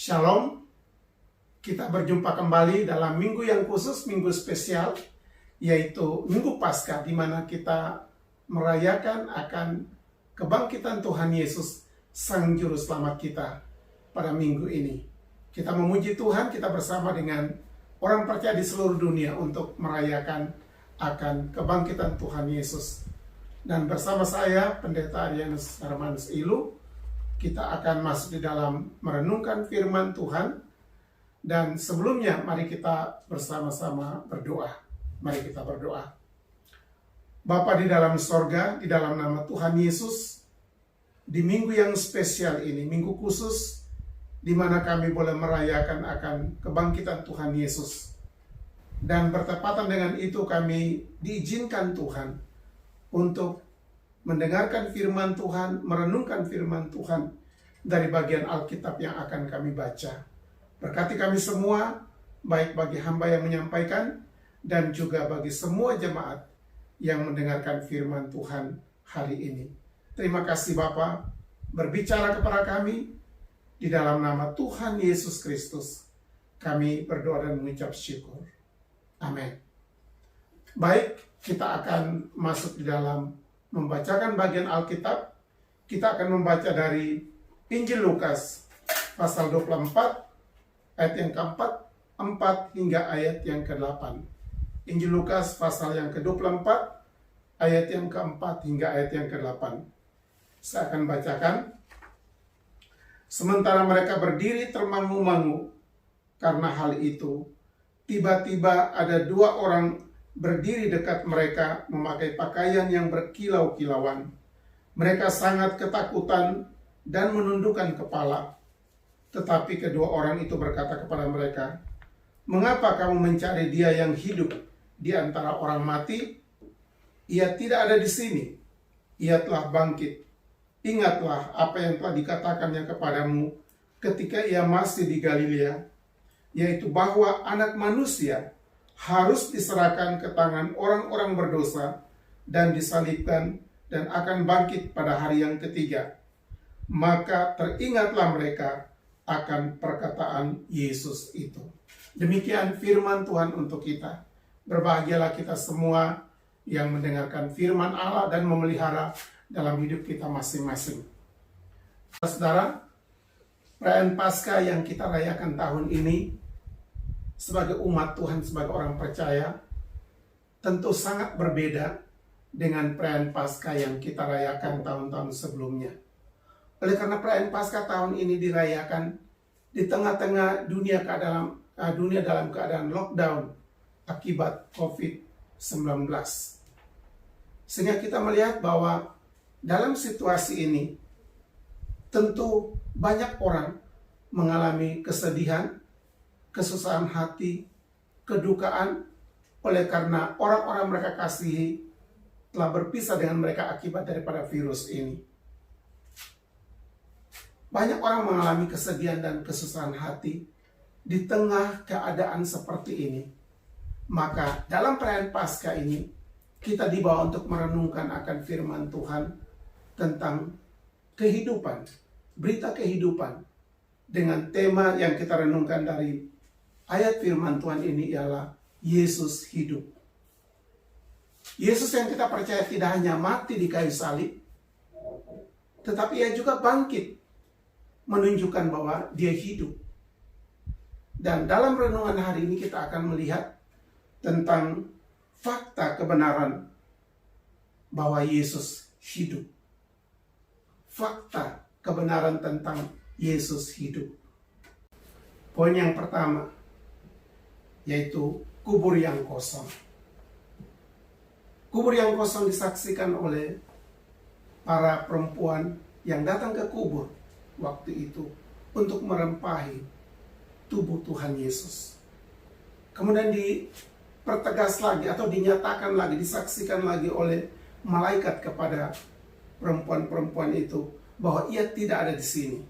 Shalom, kita berjumpa kembali dalam minggu yang khusus, minggu spesial, yaitu Minggu Paskah, di mana kita merayakan akan kebangkitan Tuhan Yesus, Sang Juru Selamat kita pada minggu ini. Kita memuji Tuhan, kita bersama dengan orang percaya di seluruh dunia untuk merayakan akan kebangkitan Tuhan Yesus. Dan bersama saya, Pendeta Arianus Hermanus Ilu, kita akan masuk di dalam merenungkan firman Tuhan. Dan sebelumnya, mari kita bersama-sama berdoa. Mari kita berdoa. Bapa di dalam sorga, di dalam nama Tuhan Yesus, di minggu yang spesial ini, minggu khusus, di mana kami boleh merayakan akan kebangkitan Tuhan Yesus. Dan bertepatan dengan itu kami diizinkan Tuhan untuk mendengarkan firman Tuhan, merenungkan firman Tuhan dari bagian Alkitab yang akan kami baca. Berkati kami semua, baik bagi hamba yang menyampaikan, dan juga bagi semua jemaat yang mendengarkan firman Tuhan hari ini. Terima kasih Bapa, berbicara kepada kami, di dalam nama Tuhan Yesus Kristus, kami berdoa dan mengucap syukur. Amin. Baik, kita akan masuk di dalam membacakan bagian Alkitab. Kita akan membaca dari Injil Lukas pasal 24 ayat yang ke-4 hingga ayat yang ke-8. Injil Lukas pasal yang ke-24 ayat yang ke-4 hingga ayat yang ke-8. Saya akan bacakan. Sementara mereka berdiri termangu-mangu karena hal itu, tiba-tiba ada dua orang berdiri dekat mereka memakai pakaian yang berkilau-kilauan. Mereka sangat ketakutan dan menundukkan kepala. Tetapi kedua orang itu berkata kepada mereka, "Mengapa kamu mencari Dia yang hidup di antara orang mati? Ia tidak ada di sini. Ia telah bangkit. Ingatlah apa yang telah dikatakannya kepadamu ketika ia masih di Galilea, yaitu bahwa Anak Manusia harus diserahkan ke tangan orang-orang berdosa dan disalibkan dan akan bangkit pada hari yang ketiga." Maka teringatlah mereka akan perkataan Yesus itu. Demikian firman Tuhan untuk kita. Berbahagialah kita semua yang mendengarkan firman Allah dan memelihara dalam hidup kita masing-masing. Saudara, perayaan Paskah yang kita rayakan tahun ini sebagai umat Tuhan, sebagai orang percaya, tentu sangat berbeda dengan perayaan Paskah yang kita rayakan tahun-tahun sebelumnya. Oleh karena perayaan Paskah tahun ini dirayakan di tengah-tengah dunia dalam keadaan lockdown akibat COVID-19. Sehingga kita melihat bahwa dalam situasi ini tentu banyak orang mengalami kesedihan, kesusahan hati, kedukaan oleh karena orang-orang mereka kasihi telah berpisah dengan mereka akibat daripada virus ini. Banyak orang mengalami kesedihan dan kesusahan hati di tengah keadaan seperti ini. Maka dalam perayaan Paskah ini, kita dibawa untuk merenungkan akan firman Tuhan tentang kehidupan, berita kehidupan. Dengan tema yang kita renungkan dari ayat firman Tuhan ini ialah Yesus hidup. Yesus yang kita percaya tidak hanya mati di kayu salib, tetapi ia juga bangkit, menunjukkan bahwa dia hidup. Dan dalam renungan hari ini kita akan melihat tentang fakta kebenaran bahwa Yesus hidup. Fakta kebenaran tentang Yesus hidup. Poin yang pertama, yaitu kubur yang kosong. Kubur yang kosong disaksikan oleh para perempuan yang datang ke kubur waktu itu untuk merempahi tubuh Tuhan Yesus. Kemudian dipertegas lagi atau dinyatakan lagi, disaksikan lagi oleh malaikat kepada perempuan-perempuan itu bahwa ia tidak ada di sini.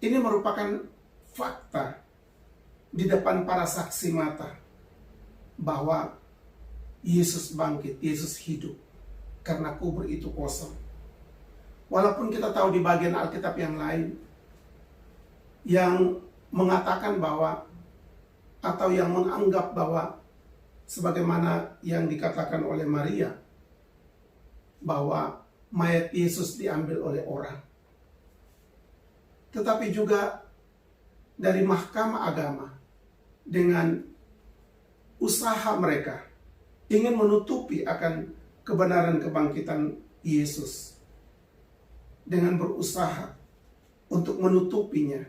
Ini merupakan fakta di depan para saksi mata bahwa Yesus bangkit, Yesus hidup karena kubur itu kosong. Walaupun kita tahu di bagian Alkitab yang lain, yang mengatakan bahwa atau yang menganggap bahwa sebagaimana yang dikatakan oleh Maria bahwa mayat Yesus diambil oleh orang. Tetapi juga dari Mahkamah Agama dengan usaha mereka ingin menutupi akan kebenaran kebangkitan Yesus dengan berusaha untuk menutupinya.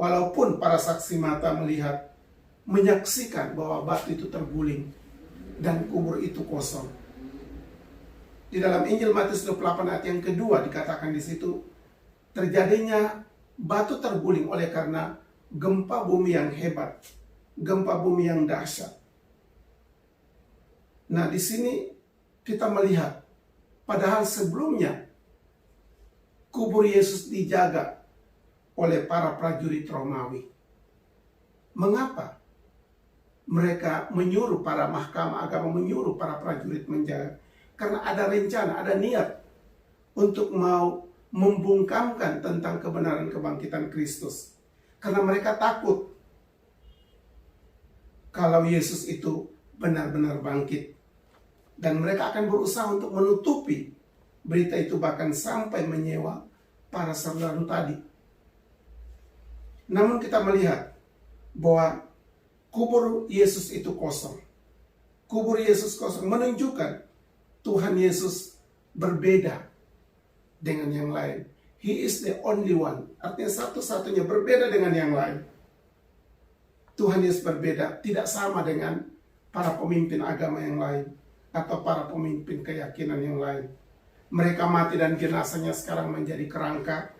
Walaupun para saksi mata melihat, menyaksikan bahwa batu itu terguling dan kubur itu kosong. Di dalam Injil Matius 28 ayat yang kedua dikatakan di situ, terjadinya batu terguling oleh karena gempa bumi yang hebat, gempa bumi yang dahsyat. Nah, di sini kita melihat, padahal sebelumnya kubur Yesus dijaga oleh para prajurit Romawi. Mengapa mereka menyuruh para mahkamah agama, menyuruh para prajurit menjaga? Karena ada rencana, ada niat untuk mau membungkamkan tentang kebenaran kebangkitan Kristus. Karena mereka takut kalau Yesus itu benar-benar bangkit. Dan mereka akan berusaha untuk menutupi berita itu, bahkan sampai menyewa para serdaru tadi. Namun kita melihat bahwa kubur Yesus itu kosong. Kubur Yesus kosong menunjukkan Tuhan Yesus berbeda dengan yang lain. He is the only one. Artinya satu-satunya, berbeda dengan yang lain. Tuhan Yesus berbeda, tidak sama dengan para pemimpin agama yang lain atau para pemimpin keyakinan yang lain. Mereka mati dan jenazahnya sekarang menjadi kerangka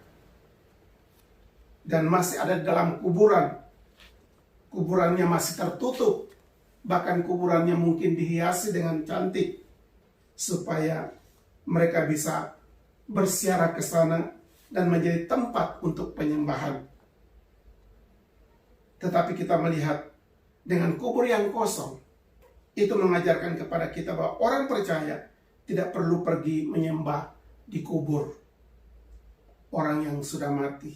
dan masih ada dalam kuburan. Kuburannya masih tertutup, bahkan kuburannya mungkin dihiasi dengan cantik supaya mereka bisa bersiarah ke sana dan menjadi tempat untuk penyembahan. Tetapi kita melihat dengan kubur yang kosong, itu mengajarkan kepada kita bahwa orang percaya tidak perlu pergi menyembah di kubur orang yang sudah mati.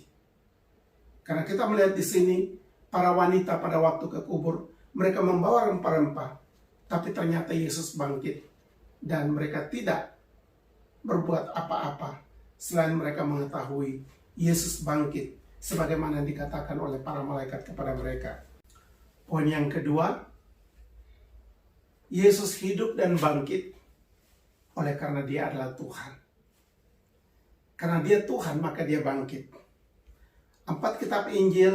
Karena kita melihat di sini para wanita pada waktu ke kubur, mereka membawa rempah-rempah, tapi ternyata Yesus bangkit dan mereka tidak berbuat apa-apa selain mereka mengetahui Yesus bangkit sebagaimana dikatakan oleh para malaikat kepada mereka. Poin yang kedua, Yesus hidup dan bangkit oleh karena dia adalah Tuhan. Karena dia Tuhan, maka dia bangkit. 4 kitab Injil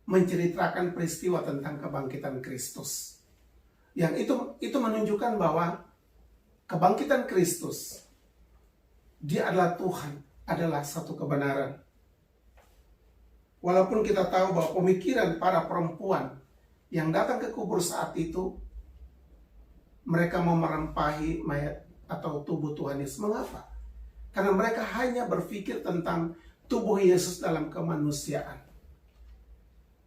menceritakan peristiwa tentang kebangkitan Kristus. Yang itu menunjukkan bahwa kebangkitan Kristus, dia adalah Tuhan, adalah satu kebenaran. Walaupun kita tahu bahwa pemikiran para perempuan yang datang ke kubur saat itu, mereka mau merempahi mayat atau tubuh Tuhan Yesus. Mengapa? Karena mereka hanya berpikir tentang tubuh Yesus dalam kemanusiaan.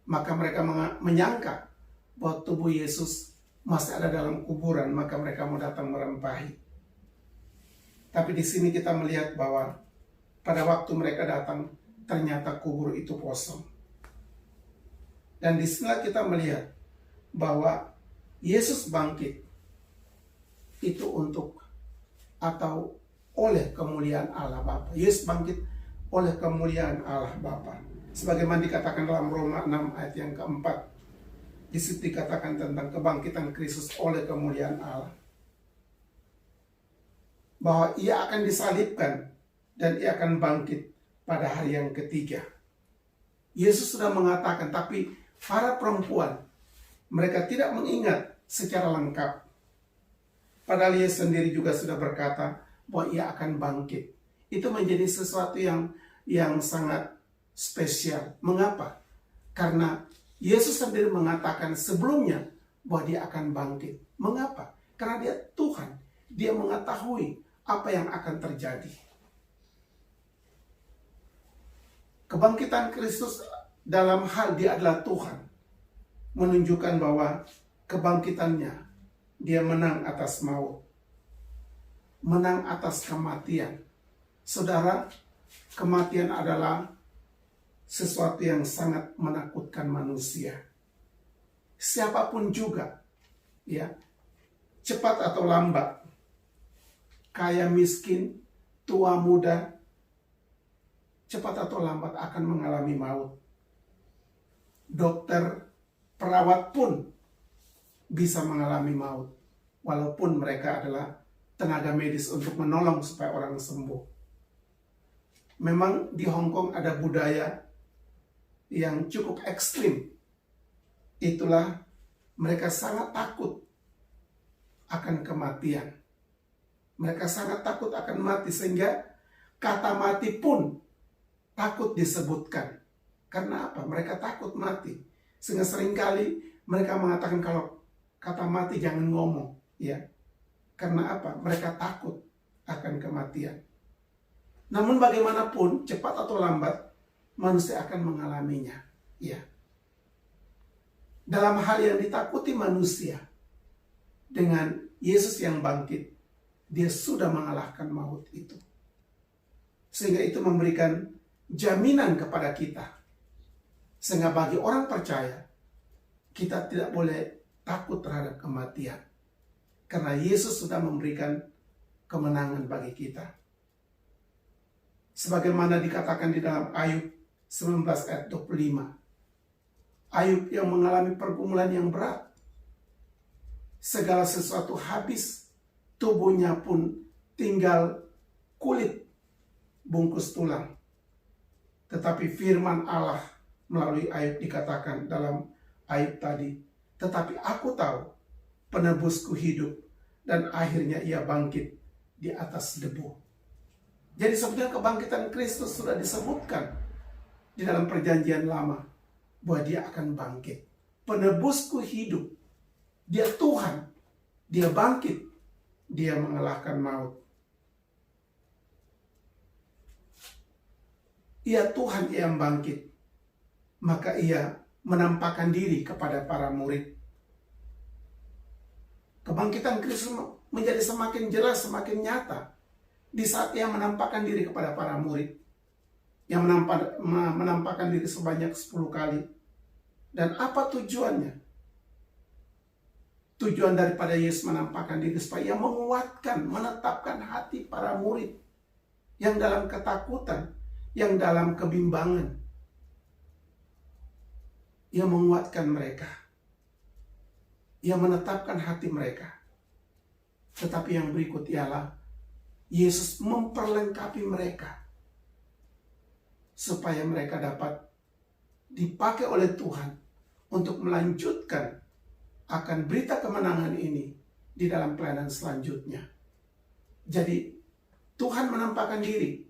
Maka mereka menyangka bahwa tubuh Yesus masih ada dalam kuburan, maka mereka mau datang merempahi. Tapi di sini kita melihat bahwa pada waktu mereka datang, ternyata kubur itu kosong. Dan di sini kita melihat bahwa Yesus bangkit itu untuk atau oleh kemuliaan Allah Bapa. Yesus bangkit oleh kemuliaan Allah Bapa. Sebagaimana dikatakan dalam Roma 6 ayat yang keempat. Di situ dikatakan tentang kebangkitan Kristus oleh kemuliaan Allah. Bahwa ia akan disalibkan dan ia akan bangkit pada hari yang ketiga. Yesus sudah mengatakan, tapi para perempuan, mereka tidak mengingat secara lengkap. Padahal Yesus sendiri juga sudah berkata bahwa ia akan bangkit. Itu menjadi sesuatu yang sangat spesial. Mengapa? Karena Yesus sendiri mengatakan sebelumnya bahwa dia akan bangkit. Mengapa? Karena dia Tuhan. Dia mengetahui apa yang akan terjadi. Kebangkitan Kristus dalam hal dia adalah Tuhan menunjukkan bahwa kebangkitannya, dia menang atas maut, menang atas kematian. Saudara, kematian adalah sesuatu yang sangat menakutkan manusia. Siapapun juga, ya, cepat atau lambat, kaya miskin, tua muda, cepat atau lambat akan mengalami maut. Dokter, perawat pun bisa mengalami maut, walaupun mereka adalah tenaga medis untuk menolong supaya orang sembuh. Memang di Hong Kong ada budaya yang cukup ekstrim. Itulah mereka sangat takut akan kematian. Mereka sangat takut akan mati sehingga kata mati pun takut disebutkan. Karena apa? Mereka takut mati. Sehingga seringkali mereka mengatakan kalau kata mati jangan ngomong, ya. Karena apa? Mereka takut akan kematian. Namun bagaimanapun, cepat atau lambat, manusia akan mengalaminya, ya. Dalam hal yang ditakuti manusia, dengan Yesus yang bangkit, dia sudah mengalahkan maut itu. Sehingga itu memberikan jaminan kepada kita. Sehingga bagi orang percaya, kita tidak boleh takut terhadap kematian. Karena Yesus sudah memberikan kemenangan bagi kita. Sebagaimana dikatakan di dalam Ayub 19 ayat 25. Ayub yang mengalami pergumulan yang berat. Segala sesuatu habis, tubuhnya pun tinggal kulit bungkus tulang. Tetapi firman Allah melalui Ayub dikatakan dalam Ayub tadi, tetapi aku tahu penebusku hidup dan akhirnya ia bangkit di atas debu. Jadi sebenarnya kebangkitan Kristus sudah disebutkan di dalam perjanjian lama bahwa dia akan bangkit. Penebusku hidup. Dia Tuhan. Dia bangkit. Dia mengalahkan maut. Ia Tuhan yang bangkit. Maka ia menampakkan diri kepada para murid. Kebangkitan Kristus menjadi semakin jelas, semakin nyata di saat ia menampakkan diri kepada para murid. Yang menampakkan diri sebanyak 10 kali. Dan apa tujuannya? Tujuan daripada Yesus menampakkan diri supaya ia menguatkan, menetapkan hati para murid yang dalam ketakutan, yang dalam kebimbangan. Ia menguatkan mereka. Ia menetapkan hati mereka. Tetapi yang berikut ialah Yesus memperlengkapi mereka supaya mereka dapat dipakai oleh Tuhan untuk melanjutkan akan berita kemenangan ini di dalam pelayanan selanjutnya. Jadi Tuhan menampakkan diri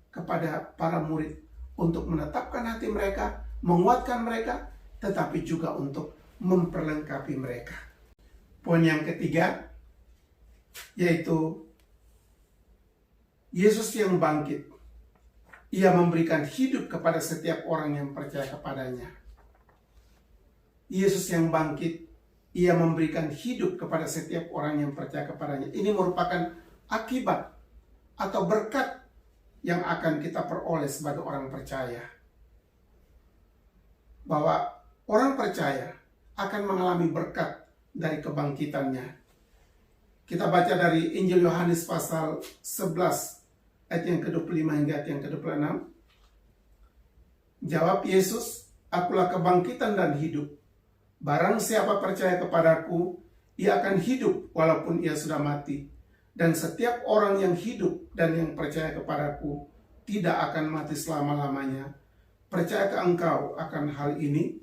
kepada para murid untuk menetapkan hati mereka, menguatkan mereka, tetapi juga untuk memperlengkapi mereka. Poin yang ketiga, yaitu Yesus yang bangkit. Ia memberikan hidup kepada setiap orang yang percaya kepadanya. Yesus yang bangkit, ia memberikan hidup kepada setiap orang yang percaya kepadanya. Ini merupakan akibat atau berkat yang akan kita peroleh sebagai orang percaya. Bahwa orang percaya akan mengalami berkat dari kebangkitannya. Kita baca dari Injil Yohanes pasal 11 ayat yang ke-25 hingga ayat yang ke-26. Jawab Yesus, "Akulah kebangkitan dan hidup. Barang siapa percaya kepadaku, ia akan hidup walaupun ia sudah mati. Dan setiap orang yang hidup dan yang percaya kepadaku tidak akan mati selama-lamanya. Percayakah engkau akan hal ini?"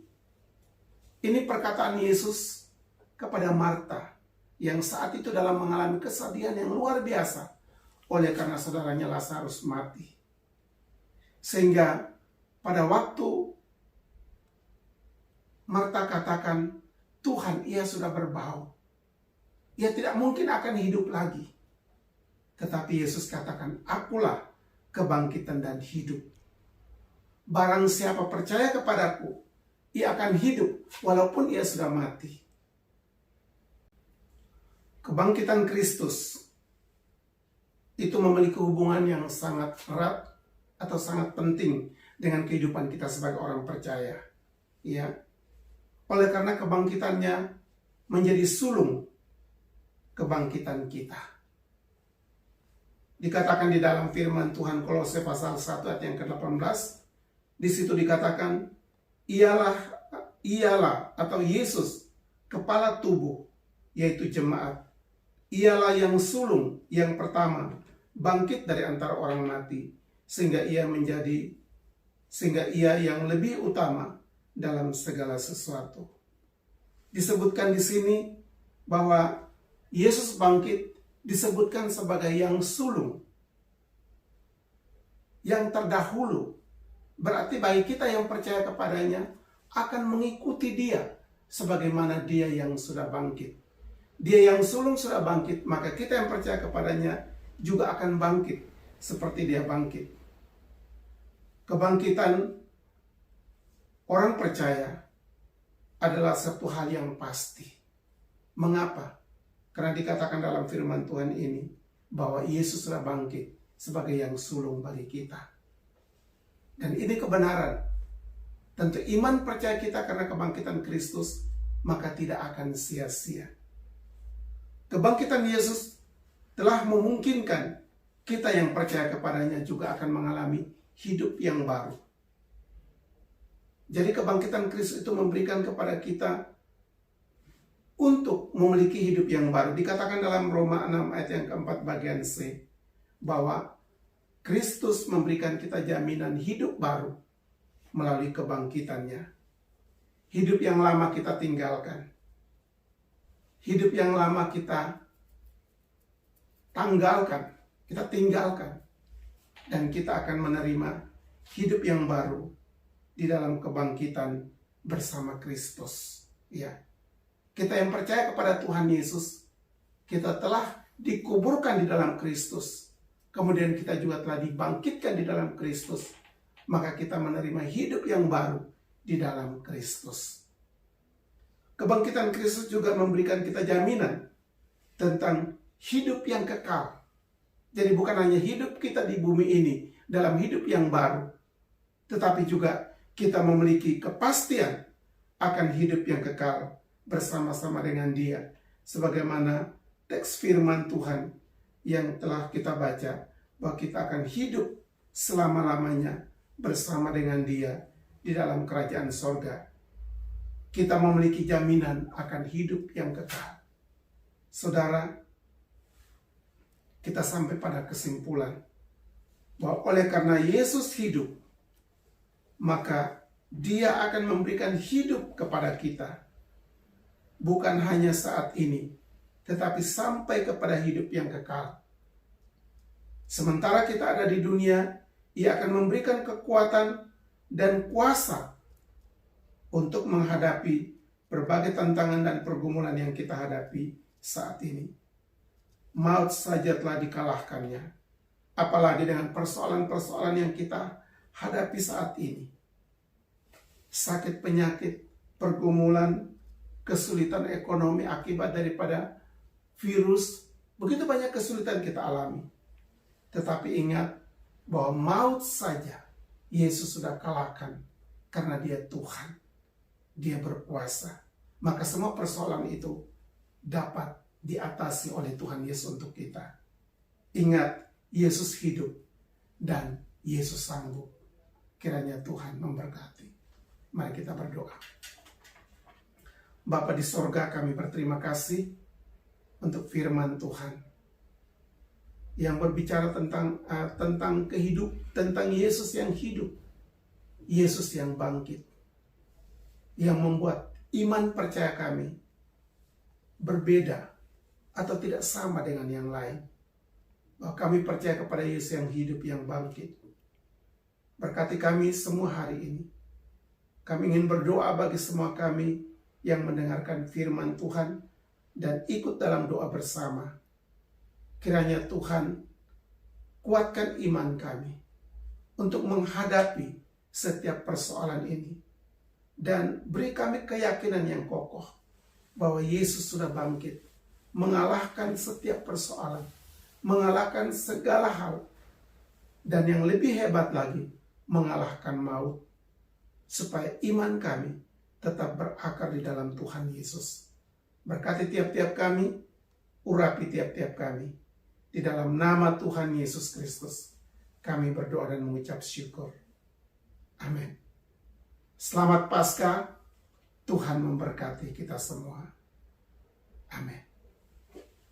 Ini perkataan Yesus kepada Marta yang saat itu dalam mengalami kesedihan yang luar biasa oleh karena saudaranya Lazarus mati. Sehingga pada waktu Marta katakan, "Tuhan, ia sudah berbau. Ia tidak mungkin akan hidup lagi." Tetapi Yesus katakan, "Akulah kebangkitan dan hidup. Barang siapa percaya kepadaku, ia akan hidup walaupun ia sudah mati." Kebangkitan Kristus itu memiliki hubungan yang sangat erat atau sangat penting dengan kehidupan kita sebagai orang percaya. Ya. Oleh karena kebangkitannya menjadi sulung kebangkitan kita. Dikatakan di dalam firman Tuhan Kolose pasal 1 ayat yang ke-18, di situ dikatakan, ialah atau Yesus kepala tubuh, yaitu jemaat. Ialah yang sulung yang pertama bangkit dari antara orang mati, sehingga ia yang lebih utama dalam segala sesuatu. Disebutkan di sini bahwa Yesus bangkit disebutkan sebagai yang sulung, yang terdahulu. Berarti bagi kita yang percaya kepadanya akan mengikuti dia sebagaimana dia yang sudah bangkit. Dia yang sulung sudah bangkit, maka kita yang percaya kepadanya juga akan bangkit seperti dia bangkit. Kebangkitan orang percaya adalah satu hal yang pasti. Mengapa? Karena dikatakan dalam firman Tuhan ini bahwa Yesus sudah bangkit sebagai yang sulung bagi kita. Dan ini kebenaran. Tentu iman percaya kita karena kebangkitan Kristus, maka tidak akan sia-sia. Kebangkitan Yesus telah memungkinkan kita yang percaya kepadanya juga akan mengalami hidup yang baru. Jadi kebangkitan Kristus itu memberikan kepada kita untuk memiliki hidup yang baru. Dikatakan dalam Roma 6 ayat yang keempat bagian C, bahwa Kristus memberikan kita jaminan hidup baru melalui kebangkitannya. Hidup yang lama kita tinggalkan. Hidup yang lama kita tanggalkan, kita tinggalkan. Dan kita akan menerima hidup yang baru di dalam kebangkitan bersama Kristus. Ya. Kita yang percaya kepada Tuhan Yesus, kita telah dikuburkan di dalam Kristus. Kemudian kita juga telah dibangkitkan di dalam Kristus. Maka kita menerima hidup yang baru di dalam Kristus. Kebangkitan Kristus juga memberikan kita jaminan tentang hidup yang kekal. Jadi bukan hanya hidup kita di bumi ini dalam hidup yang baru, tetapi juga kita memiliki kepastian akan hidup yang kekal bersama-sama dengan Dia, sebagaimana teks firman Tuhan yang telah kita baca, bahwa kita akan hidup selama-lamanya bersama dengan Dia di dalam kerajaan sorga. Kita memiliki jaminan akan hidup yang kekal. Saudara, kita sampai pada kesimpulan bahwa oleh karena Yesus hidup, maka Dia akan memberikan hidup kepada kita. Bukan hanya saat ini, tetapi sampai kepada hidup yang kekal. Sementara kita ada di dunia, Ia akan memberikan kekuatan dan kuasa untuk menghadapi berbagai tantangan dan pergumulan yang kita hadapi saat ini. Maut saja telah dikalahkannya, apalagi dengan persoalan-persoalan yang kita hadapi saat ini. Sakit, penyakit, pergumulan, kesulitan ekonomi akibat daripada virus, begitu banyak kesulitan kita alami. Tetapi ingat bahwa maut saja Yesus sudah kalahkan karena Dia Tuhan. Dia berkuasa. Maka semua persoalan itu dapat diatasi oleh Tuhan Yesus untuk kita. Ingat, Yesus hidup dan Yesus sanggup. Kiranya Tuhan memberkati. Mari kita berdoa. Bapa di sorga, kami berterima kasih untuk firman Tuhan yang berbicara tentang tentang Yesus yang hidup, Yesus yang bangkit, yang membuat iman percaya kami berbeda atau tidak sama dengan yang lain. Bahwa kami percaya kepada Yesus yang hidup, yang bangkit. Berkati kami semua hari ini. Kami ingin berdoa bagi semua kami yang mendengarkan firman Tuhan dan ikut dalam doa bersama. Kiranya Tuhan kuatkan iman kami untuk menghadapi setiap persoalan ini. Dan beri kami keyakinan yang kokoh bahwa Yesus sudah bangkit, mengalahkan setiap persoalan, mengalahkan segala hal. Dan yang lebih hebat lagi, mengalahkan maut, supaya iman kami tetap berakar di dalam Tuhan Yesus. Berkati tiap-tiap kami, urapi tiap-tiap kami. Di dalam nama Tuhan Yesus Kristus, kami berdoa dan mengucap syukur. Amin. Selamat Paskah, Tuhan memberkati kita semua. Amin.